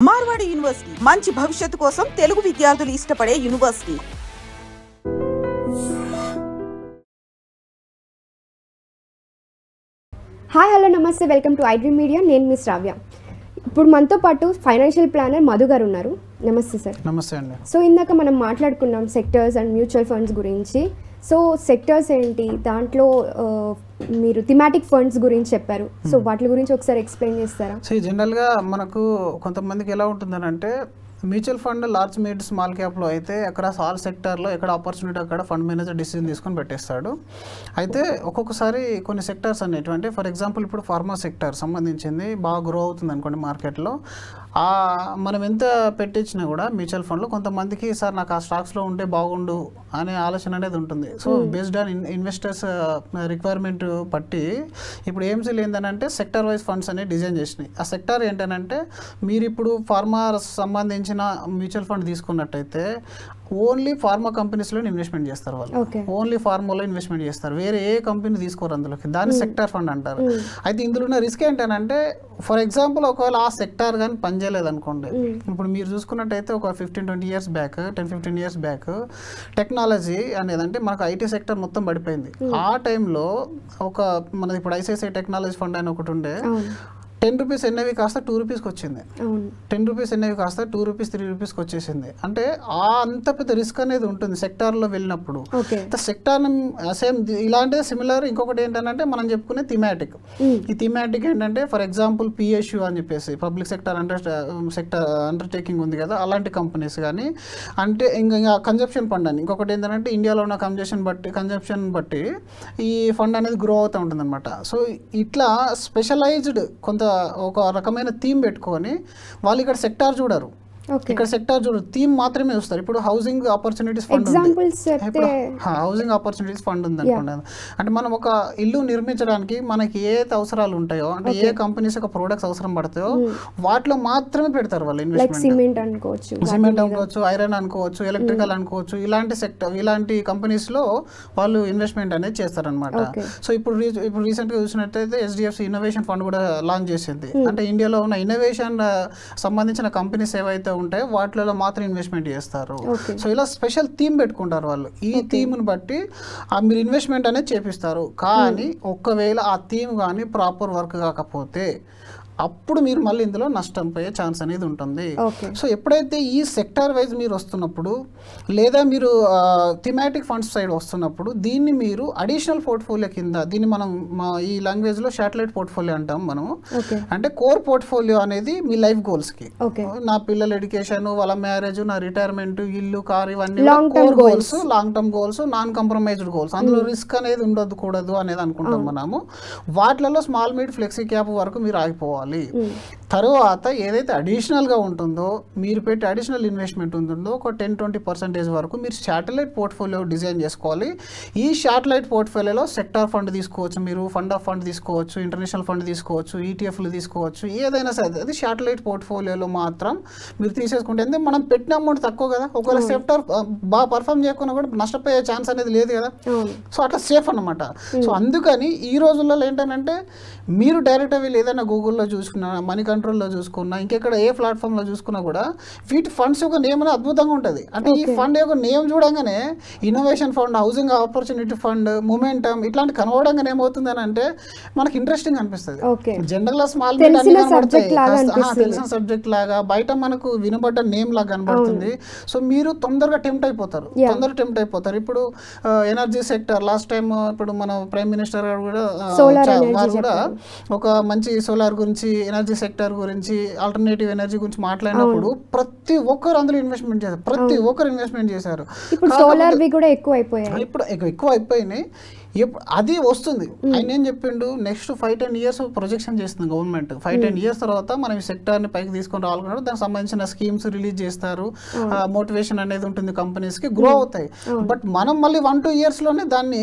Marwadi university మంచి భవిష్యత్తు కోసం తెలుగు విద్యార్థులు ఇష్టపడే యూనివర్సిటీ. హాయ్ హలో నమస్తే, వెల్కమ్ టు ఐడ్రీమ్ మీడియా. నేను మీ శ్రావ్య. ఇప్పుడు మనతో పాటు ఫైనాన్షియల్ ప్లానర్ మధు గారు ఉన్నారు. నమస్తే సార్. నమస్తే అండి. సో ఇందాక మనం మాట్లాడుకున్నాం సెక్టర్స్ అండ్ మ్యూచువల్ ఫండ్స్ గురించి. సో సెక్టర్స్ ఏంటి, దాంట్లో మీరు థిమాటిక్ ఫండ్స్ గురించి చెప్పారు. సో వాటి గురించి ఒకసారి ఎక్స్ప్లెయిన్ చేస్తారా? సో జనరల్గా మనకు కొంతమందికి ఎలా ఉంటుందనంటే mutual fund large mid small క్యాప్లో అయితే అక్కడ ఆల్ సెక్టార్లో ఎక్కడ ఆపర్చునిటీ అక్కడ ఫండ్ మేనేజర్ డిసిజన్ తీసుకొని పెట్టేస్తాడు. అయితే ఒక్కొక్కసారి కొన్ని సెక్టార్స్ అనేటువంటి ఫర్ ఎగ్జాంపుల్ ఇప్పుడు ఫార్మా సెక్టార్ సంబంధించింది బాగా గ్రో అవుతుంది అనుకోండి మార్కెట్లో. మనం ఎంత పెట్టించినా కూడా మ్యూచువల్ ఫండ్లో కొంతమందికి సార్ నాకు ఆ స్టాక్స్లో ఉంటే బాగుండు అనే ఆలోచన అనేది ఉంటుంది. So based on investors requirement బట్టి ఇప్పుడు ఏమ్సీలు ఏంటంటే సెక్టార్ వైజ్ ఫండ్స్ అనేవి డిజైన్ చేసినాయి. ఆ సెక్టార్ ఏంటంటే మీరు ఇప్పుడు ఫార్మా సంబంధించిన మ్యూచువల్ ఫండ్ తీసుకున్నట్టయితే ఓన్లీ ఫార్మా కంపెనీస్లో ఇన్వెస్ట్మెంట్ చేస్తారు. వాళ్ళు ఓన్లీ ఫార్మాలో ఇన్వెస్ట్మెంట్ చేస్తారు, వేరే ఏ కంపెనీ తీసుకోరు అందులోకి. దాన్ని సెక్టార్ ఫండ్ అంటారు. అయితే ఇందులో ఉన్న రిస్క్ ఏంటంటే ఫర్ ఎగ్జాంపుల్ ఒకవేళ ఆ సెక్టార్ కానీ పనిచేయలేదు అనుకోండి, ఇప్పుడు మీరు చూసుకున్నట్టయితే ఒక 15-20 years back 10-15 years back technology అనేది అంటే మనకు ఐటీ సెక్టర్ మొత్తం పడిపోయింది. ఆ టైంలో ఒక మనది ఇప్పుడు ఐసిఐసిఐ టెక్నాలజీ ఫండ్ అని ఒకటి ఉండే, 10 రూపీస్ ఎన్ఐవి కాస్త 2 రూపీస్కి వచ్చింది. 10 రూపీస్ ఎన్ఐవి కాస్త 2 రూపీస్ 3 రూపీస్కి వచ్చేసింది. అంటే అంత పెద్ద రిస్క్ అనేది ఉంటుంది సెక్టార్లో వెళ్ళినప్పుడు. సెక్టార్ సేమ్ ఇలాంటి సిమిలర్ ఇంకొకటి ఏంటంటే మనం చెప్పుకునే థిమాటిక్. ఈ థిమాటిక్ ఏంటంటే ఫర్ ఎగ్జాంపుల్ పిఎస్యూ అని చెప్పేసి పబ్లిక్ సెక్టర్ అండర్టేకింగ్ ఉంది కదా, అలాంటి కంపెనీస్ కానీ అంటే ఇంకా కన్జంప్షన్ ఫండ్ అని ఇంకొకటి ఏంటంటే ఇండియాలో ఉన్న కన్జంప్షన్ బట్టి ఈ ఫండ్ అనేది గ్రో అవుతూ ఉంటుంది అనమాట. సో ఇట్లా స్పెషలైజ్డ్ కొంత ఒక రకమైన థీమ్ పెట్టుకొని వాళ్ళు ఇక్కడ సెక్టార్ చూడరు, ఇక్కడ సెక్టార్ చూడరు, థీమ్ మాత్రమే చూస్తారు. ఇప్పుడు housing opportunities fund housing opportunities fund ఉంది అనుకోండి. అంటే మనం ఒక ఇల్లు నిర్మించడానికి మనకి ఏ అవసరాలు ఉంటాయో అంటే ఏ కంపెనీస్ యొక్క ప్రొడక్ట్స్ అవసరం పడతాయో వాటిలో మాత్రమే పెడతారు వాళ్ళు ఇన్వెస్ట్మెంట్. సిమెంట్ అనుకోవచ్చు, ఐరన్ అనుకోవచ్చు, ఎలక్ట్రికల్ అనుకోవచ్చు, ఇలాంటి కంపెనీస్లో వాళ్ళు ఇన్వెస్ట్మెంట్ అనేది చేస్తారనమాట. సో ఇప్పుడు రీసెంట్గా చూసినట్టయితే HDFC ఇన్నోవేషన్ ఫండ్ కూడా లాంచ్ చేసింది. అంటే ఇండియాలో ఉన్న ఇన్నోవేషన్ సంబంధించిన కంపెనీస్ ఏవైతే ఉంటాయి వాటిలో మాత్రం ఇన్వెస్ట్మెంట్ చేస్తారు. సో ఇలా స్పెషల్ థీమ్ పెట్టుకుంటారు వాళ్ళు. ఈ థీమ్ని బట్టి మీరు ఇన్వెస్ట్మెంట్ అనేది చేపిస్తారు. కానీ ఒకవేళ ఆ థీమ్ కానీ ప్రాపర్ వర్క్ కాకపోతే అప్పుడు మీరు మళ్ళీ ఇందులో నష్టం పోయే ఛాన్స్ అనేది ఉంటుంది. సో ఎప్పుడైతే ఈ సెక్టార్ వైజ్ మీరు వస్తున్నప్పుడు లేదా మీరు థిమాటిక్ ఫండ్స్ సైడ్ వస్తున్నప్పుడు దీన్ని మీరు అడిషనల్ పోర్ట్ఫోలియో కింద, దీన్ని మనం ఈ లాంగ్వేజ్లో శాటిలైట్ పోర్ట్ఫోలియో అంటాం మనము. అంటే కోర్ పోర్ట్ఫోలియో అనేది మీ లైఫ్ గోల్స్కి, నా పిల్లల ఎడ్యుకేషన్, వాళ్ళ మ్యారేజ్, నా రిటైర్మెంట్, ఇల్లు, కార్, ఇవన్నీ core goals, long term goals, non compromised goals. అందులో రిస్క్ అనేది ఉండకూడదు అనేది అనుకుంటాం మనము. వాటిలలో స్మాల్ మిడ్ ఫ్లెక్సీ క్యాప్ వరకు మీరు ఆగిపోవాలి. తర్వాత ఏదైతే అడిషనల్గా ఉంటుందో మీరు పెట్టి అడిషనల్ ఇన్వెస్ట్మెంట్ ఉంటుందో ఒక 10-20% వరకు మీరు శాటిలైట్ పోర్ట్ఫోలియో డిజైన్ చేసుకోవాలి. ఈ శాటిలైట్ పోర్ట్ఫోలియోలో సెక్టార్ ఫండ్ తీసుకోవచ్చు, మీరు ఫండ్ ఆఫ్ ఫండ్ తీసుకోవచ్చు, ఇంటర్నేషనల్ ఫండ్ తీసుకోవచ్చు, ETFలు తీసుకోవచ్చు, ఏదైనా సరే అది శాటిలైట్ పోర్ట్ఫోలియోలో మాత్రం మీరు తీసేసుకుంటే. ఎందుకంటే మనం పెట్టిన అమౌంట్ తక్కువ కదా, ఒకవేళ సెక్టార్ బాగా పర్ఫామ్ చేయకుండా కూడా నష్టపోయే ఛాన్స్ అనేది లేదు కదా. సో అట్లా సేఫ్ అనమాట. సో అందుకని ఈ రోజుల్లో ఏంటంటే మీరు డైరెక్ట్గా వెళ్ళి ఏదైనా గూగుల్లో చూసుకున్నా, మనీ కంట్రోల్లో చూసుకున్నా, ఇంకెక్కడ ఏ ప్లాట్ఫామ్లో చూసుకున్నా కూడా వీటి ఫండ్స్ యొక్క నేమ్ అనేది అద్భుతంగా ఉంటుంది. అంటే ఈ ఫండ్ యొక్క నేమ్ చూడంగానే innovation fund, housing opportunity fund, momentum ఇట్లాంటి కనబడంగానే ఏమవుతుంది అని అంటే మనకి ఇంట్రెస్టింగ్ అనిపిస్తుంది. జనరల్గా స్మాల్ మిడ్ అన్ని కనబడతాయి, తెలిసిన సబ్జెక్ట్ లాగా బయట మనకు వినబడ్డ నేమ్ లాగా కనబడుతుంది. సో మీరు తొందరగా టెంప్ట్ అయిపోతారు. ఇప్పుడు ఎనర్జీ సెక్టర్ లాస్ట్ టైం ఇప్పుడు మన ప్రైమ్ మినిస్టర్ గారు కూడా ఒక మంచి సోలార్ గురించి, ఎనర్జీ సెక్టర్ గురించి, ఆల్టర్నేటివ్ ఎనర్జీ గురించి మాట్లాడినప్పుడు ప్రతి ఒక్కరు అందులో ఇన్వెస్ట్మెంట్ చేశారు. ఇప్పుడు ఎక్కువ అయిపోయినాయి. అది వస్తుంది. ఆయన ఏం చెప్పిండు, నెక్స్ట్ 5-10 ఇయర్స్ ప్రొజెక్షన్ చేస్తుంది గవర్నమెంట్. 5-10 ఇయర్స్ తర్వాత మనం ఈ సెక్టార్ని పైకి తీసుకొని రావాలనుకున్నాడు. దానికి సంబంధించిన స్కీమ్స్ రిలీజ్ చేస్తారు, మోటివేషన్ అనేది ఉంటుంది, కంపెనీస్కి గ్రో అవుతాయి. బట్ మనం మళ్ళీ 1-2 ఇయర్స్లోనే దాన్ని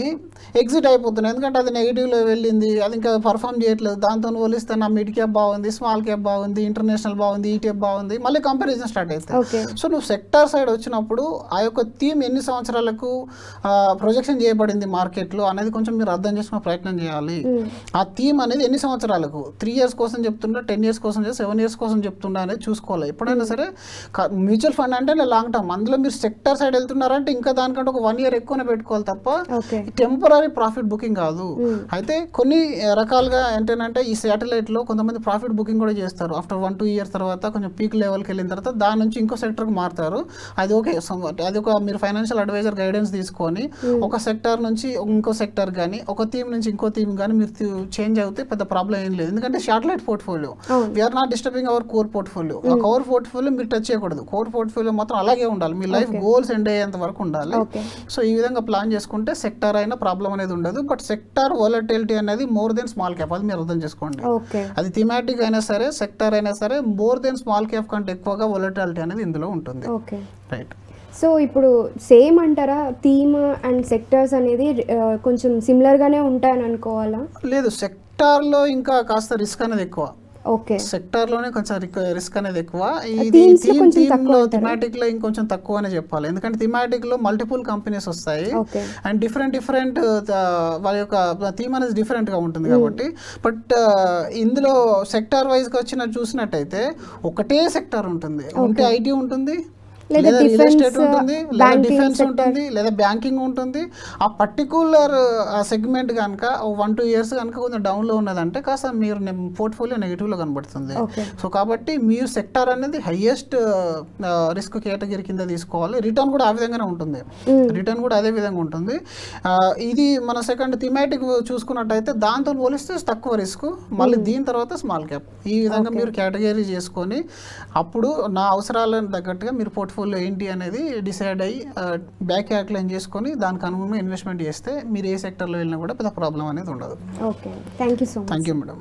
ఎగ్జిట్ అయిపోతున్నాయి. ఎందుకంటే అది నెగిటివ్లో వెళ్ళింది, అది ఇంకా పర్ఫామ్ చేయట్లేదు. దాంతో పోలిస్తే నా మిడ్ క్యాప్ బాగుంది, స్మాల్ క్యాప్ బాగుంది, ఇంటర్నేషనల్ బాగుంది, ETF బాగుంది, మళ్ళీ కంపారిజన్ స్టార్ట్ అవుతాయి. సో నువ్వు సెక్టార్ సైడ్ వచ్చినప్పుడు ఆ యొక్క థీమ్ ఎన్ని సంవత్సరాలకు ప్రొజెక్షన్ చేయబడింది మార్కెట్లో అనేది కొంచెం మీరు అర్థం చేసుకునే ప్రయత్నం చేయాలి. ఆ థీమ్ అనేది ఎన్ని సంవత్సరాలకు, 3 years కోసం చెప్తుండా, 10 years కోసం, 7 years కోసం చెప్తుండా అనేది చూసుకోవాలి. ఎప్పుడైనా సరే మ్యూచువల్ ఫండ్ అంటే లాంగ్ టర్మ్, అందులో మీరు సెక్టర్ సైడ్ వెళ్తున్నారంటే ఇంకా దానికంటే ఒక 1 year ఎక్కువనే పెట్టుకోవాలి తప్ప టెంపరీ ప్రాఫిట్ బుకింగ్ కాదు. అయితే కొన్ని రకాలుగా ఏంటంటే ఈ శాటిలైట్ లో కొంతమంది ప్రాఫిట్ బుకింగ్ కూడా చేస్తారు. ఆఫ్టర్ 1-2 years తర్వాత కొంచెం పీక్ లెవెల్కి వెళ్ళిన తర్వాత దాని నుంచి ఇంకో సెక్టర్కి మారుతారు. అది ఓకే, అది ఒక మీరు ఫైనాన్షియల్ అడ్వైజర్ గైడెన్స్ తీసుకొని ఒక సెక్టర్ నుంచి ఇంకో సెక్టర్ కానీ, ఒక థీమ్ నుంచి ఇంకో థీమ్ కానీ మీరు చేంజ్ అవుతే పెద్ద ప్రాబ్లం ఏం లేదు. ఎందుకంటే satellite portfolio, we're not disturbing our core portfolio. ఆ కోర్ పోర్ట్ఫోలియో మీరు టచ్ చేయకూడదు. కోర్ పోర్ట్ఫోలియో మాత్రం అలాగే ఉండాలి, మీ లైఫ్ గోల్స్ ఎండ్ అయ్యేంత వరకు ఉండాలి. సో ఈ విధంగా ప్లాన్ చేసుకుంటే సెక్టర్ అయినా ప్రాబ్లం అనేది ఉండదు. బట్ సెక్టర్ వోలటిలిటీ అనేది మోర్ దెన్ స్మాల్ క్యాప్, అది మీరు అర్థం చేసుకోండి. అది థీమాటిక్ అయినా సరే, సెక్టర్ అయినా సరే, మోర్ దెన్ స్మాల్ క్యాప్ కంటే ఎక్కువగా వోలటిలిటీ అనేది ఇందులో ఉంటుంది. రైట్. సో ఇప్పుడు సేమ్ అంటారా, థీమ్ అండ్ సెక్టర్స్ అనేది కొంచెం సిమిలర్గానే ఉంటాయని అనుకోవాలా? లేదు, సెక్టార్లో ఇంకా కాస్త రిస్క్ అనేది ఎక్కువ. ఓకే, సెక్టార్లోనే కొంచెం రిస్క్ అనేది ఎక్కువ. ఇది థీమ్లో థీమాటిక్లో ఇంకొంచెం తక్కువ అనే చెప్పాలి. ఎందుకంటే థీమాటిక్లో మల్టిపుల్ కంపెనీస్ వస్తాయి అండ్ డిఫరెంట్ వాళ్ళ యొక్క థీమ్ అనేది డిఫరెంట్గా ఉంటుంది కాబట్టి. బట్ ఇందులో సెక్టార్ వైజ్గా చూసినట్టయితే ఒకటే సెక్టార్ ఉంటుంది. ఉంటే ఐటీ ఉంటుంది, లేదా రియల్ ఎస్టేట్ ఉంటుంది, లేదా డిఫెన్స్ ఉంటుంది, లేదా బ్యాంకింగ్ ఉంటుంది. ఆ పర్టికులర్ సెగ్మెంట్ కనుక 1-2 years కనుక కొంచెం డౌన్లో ఉన్నదంటే కాస్త మీరు పోర్ట్ఫోలియో నెగిటివ్లో కనబడుతుంది. సో కాబట్టి మీరు సెక్టార్ అనేది హైయెస్ట్ రిస్క్ కేటగిరీ కింద తీసుకోవాలి. రిటర్న్ కూడా ఆ విధంగానే ఉంటుంది, రిటర్న్ కూడా అదే విధంగా ఉంటుంది. ఇది మన సెకండ్ థీమాటిక్ చూసుకున్నట్టయితే దాంతో పోలిస్తే తక్కువ రిస్క్, మళ్ళీ దీని తర్వాత స్మాల్ క్యాప్. ఈ విధంగా మీరు కేటగిరీ చేసుకొని అప్పుడు నా అవసరాలను తగ్గట్టుగా మీరు పోర్ట్ఫోలియో ఏంటి అనేది డిసైడ్ అయ్యి బ్యాక్ క్యాల్కులేట్ చేసుకొని దానికి అనుగుణంగా ఇన్వెస్ట్మెంట్ చేస్తే మీరు ఏ సెక్టర్లో వెళ్ళినా కూడా పెద్ద ప్రాబ్లం అనేది ఉండదు. Okay, thank you so much. Thank you madam.